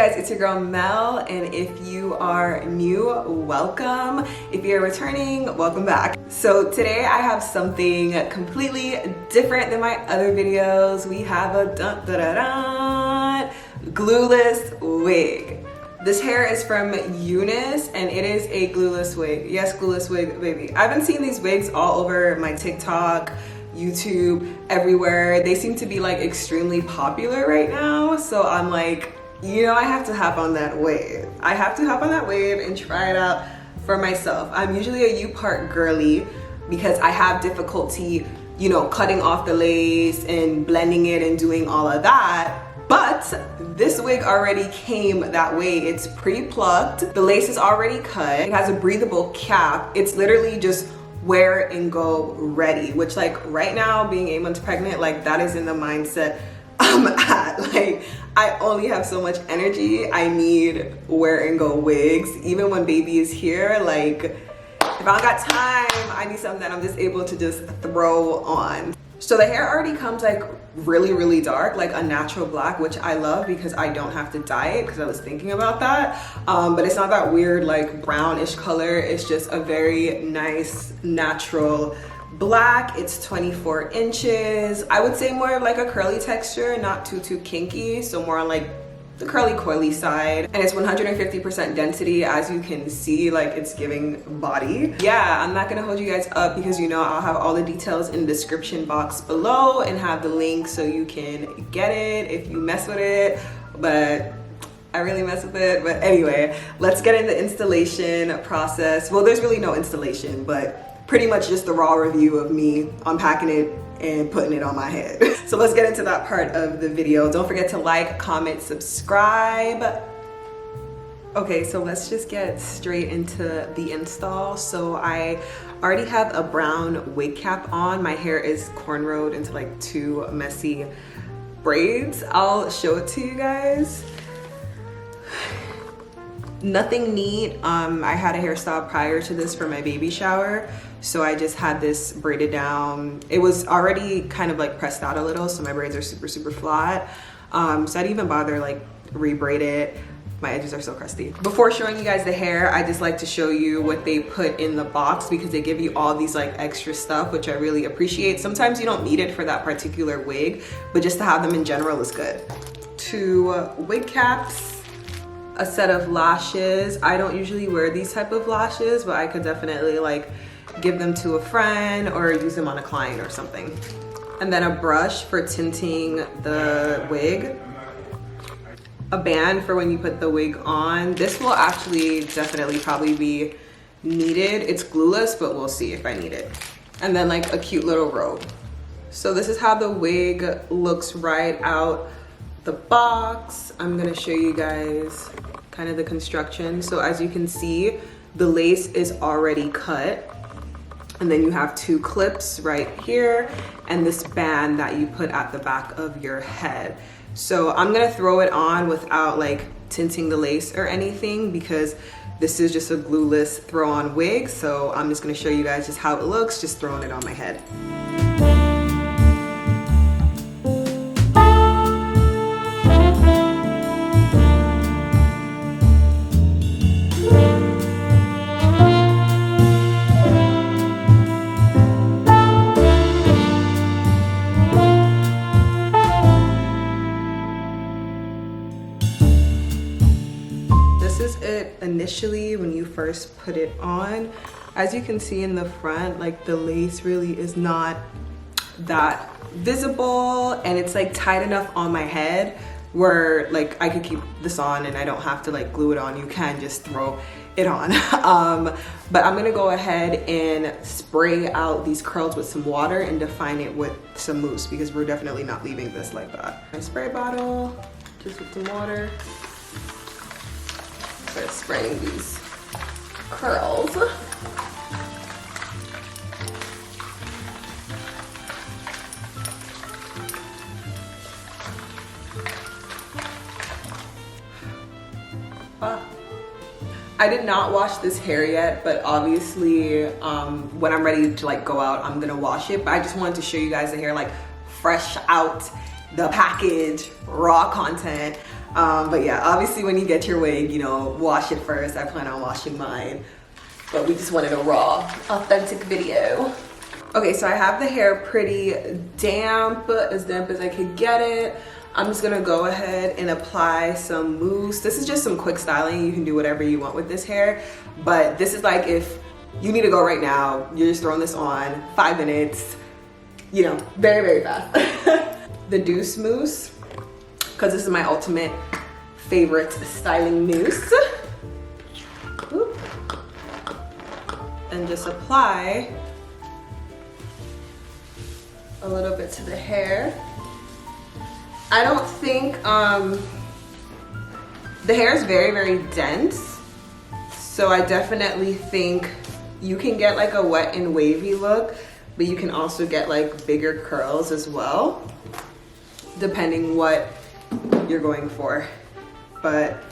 guys, it's your girl Mel, and if you are new, welcome. If you're returning, welcome back. So today I have something completely different than my other videos. We have a glueless wig. This hair is from Unice, and it is a glueless wig. Yes, glueless wig, baby. I've been seeing these wigs all over my TikTok, YouTube, everywhere. They seem to be like extremely popular right now. So I'm like, you know, I have to hop on that wave. I have to hop on that wave and try it out for myself. I'm usually a U-part girly because I have difficulty, you know, cutting off the lace and blending it and doing all of that. But this wig already came that way. It's pre-plucked. The lace is already cut. It has a breathable cap. It's literally just wear and go ready, which like right now, being 8 months pregnant, like that is in the mindset I'm at. Like I only have so much energy. I need wear and go wigs. Even when baby is here, like if I don't got time, I need something that I'm just able to just throw on. So the hair already comes like really dark, like a natural black, which I love because I don't have to dye it, because I was thinking about that. But it's not that weird like brownish color. It's just a very nice natural black. It's 24 inches. I would say more of like a curly texture, not too kinky. So more on like the curly coily side, and it's 150% density. As you can see, like it's giving body. Yeah, I'm not gonna hold you guys up because you know I'll have all the details in the description box below and have the link so you can get it if you mess with it. But I really mess with it. But anyway, let's get in the installation process. Well, there's really no installation, but pretty much just the raw review of me unpacking it and putting it on my head. So let's get into that part of the video. Don't forget to like, comment, subscribe. Okay, so let's just get straight into the install. So I already have a brown wig cap on. My hair is cornrowed into like two messy braids. I'll show it to you guys. Nothing neat. I had a hairstyle prior to this for my baby shower, so I just had this braided down. It was already kind of like pressed out a little, so my braids are super flat. So I didn't even bother like re-braid it. My edges are so crusty. Before showing you guys the hair, I just like to show you what they put in the box, because they give you all these like extra stuff, which I really appreciate. Sometimes you don't need it for that particular wig, but just to have them in general is good. Two wig caps, a set of lashes. I don't usually wear these type of lashes, but I could definitely like give them to a friend or use them on a client or something. And then a brush for tinting the wig. A band for when you put the wig on. This will actually definitely probably be needed. It's glueless, but we'll see if I need it. And then like a cute little robe. So this is how the wig looks right out the box. I'm gonna show you guys kind of the construction. So as you can see, the lace is already cut, and then you have two clips right here and this band that you put at the back of your head. So I'm gonna throw it on without like tinting the lace or anything, because this is just a glueless throw on wig. So I'm just gonna show you guys just how it looks, just throwing it on my head. Initially, when you first put it on, as you can see in the front, like the lace really is not that visible, and it's like tight enough on my head where like I could keep this on and I don't have to like glue it on. You can just throw it on. But I'm gonna go ahead and spray out these curls with some water and define it with some mousse, because we're definitely not leaving this like that. My spray bottle, just with some water. Start spraying these curls. I did not wash this hair yet, but obviously when I'm ready to like go out, I'm gonna wash it. But I just wanted to show you guys the hair like fresh out the package, raw content. But yeah, obviously when you get your wig, you know, wash it first. I plan on washing mine, but we just wanted a raw, authentic video. Okay, so I have the hair pretty damp as I could get it. I'm just gonna go ahead and apply some mousse. This is just some quick styling. You can do whatever you want with this hair, but this is like if you need to go right now, you're just throwing this on, 5 minutes, you know, very, very fast. The Deuce mousse, because this is my ultimate favorite styling mousse. Oop. And just apply a little bit to the hair. I don't think, the hair is very, very dense. So I definitely think you can get like a wet and wavy look, but you can also get like bigger curls as well, depending what you're going for. But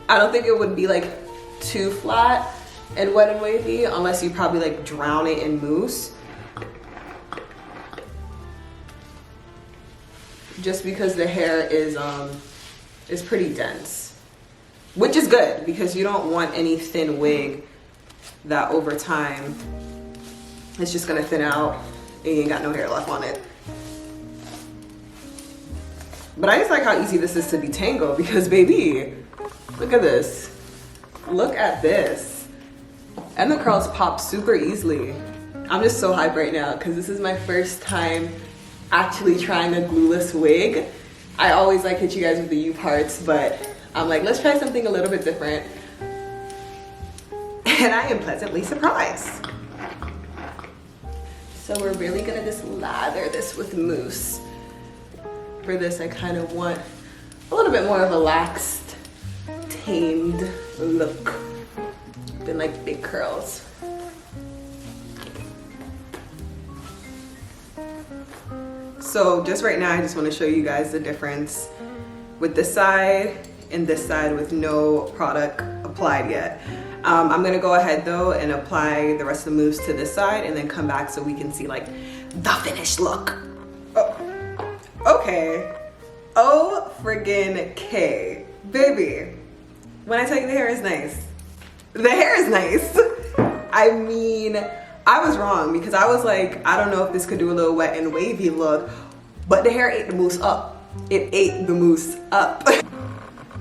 I don't think it would be like too flat and wet and wavy unless you probably like drown it in mousse. Just because the hair is pretty dense, which is good because you don't want any thin wig that over time it's just gonna thin out and you ain't got no hair left on it. But I just like how easy this is to detangle because baby, look at this. Look at this. And the curls pop super easily. I'm just so hyped right now because this is my first time actually trying a glueless wig. I always like hit you guys with the U parts, but I'm like, let's try something a little bit different. And I am pleasantly surprised. So we're really gonna just lather this with mousse. For this, I kind of want a little bit more of a laxed, tamed look than like big curls. So just right now, I just want to show you guys the difference with this side and this side with no product applied yet. I'm gonna go ahead though and apply the rest of the mousse to this side and then come back so we can see like the finished look. Oh, okay. Oh friggin' K. Baby, when I tell you the hair is nice, the hair is nice. I mean, I was wrong because I was like, I don't know if this could do a little wet and wavy look, but the hair ate the mousse up. It ate the mousse up.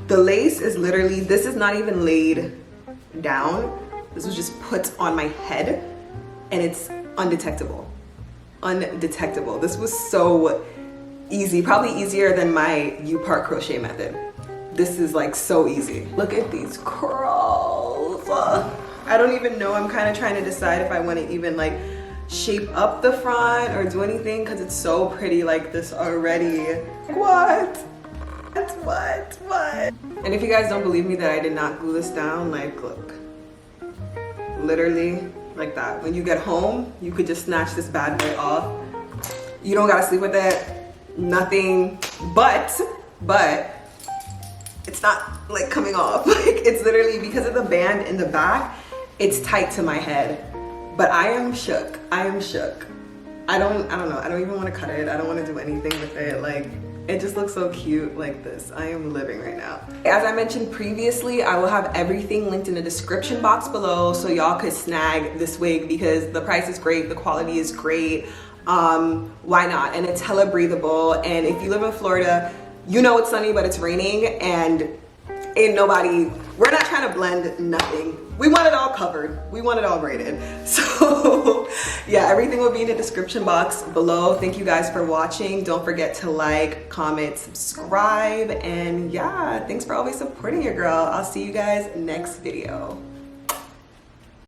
The lace is literally, this is not even laid down. This was just put on my head and it's undetectable. Undetectable. This was so easy, probably easier than my U-part crochet method. This is like so easy. Look at these curls. I don't even know. I'm kind of trying to decide if I want to even like shape up the front or do anything because it's so pretty like this already. What? What? And if you guys don't believe me that I did not glue this down, like look, literally like that. When you get home, you could just snatch this bad boy off. You don't gotta sleep with it, nothing, but it's not like coming off. Like it's literally because of the band in the back, it's tight to my head. But I am shook. I am shook. I don't know. I don't even want to cut it. I don't want to do anything with it. Like it just looks so cute like this. I am living right now. As I mentioned previously, I will have everything linked in the description box below so y'all could snag this wig because the price is great, the quality is great. Why not? And it's hella breathable. And if you live in Florida, you know it's sunny but it's raining and ain't nobody, we're not trying to blend nothing. We want it all covered. We want it all braided. So yeah, everything will be in the description box below. Thank you guys for watching. Don't forget to like, comment, subscribe, and yeah, thanks for always supporting your girl. I'll see you guys next video.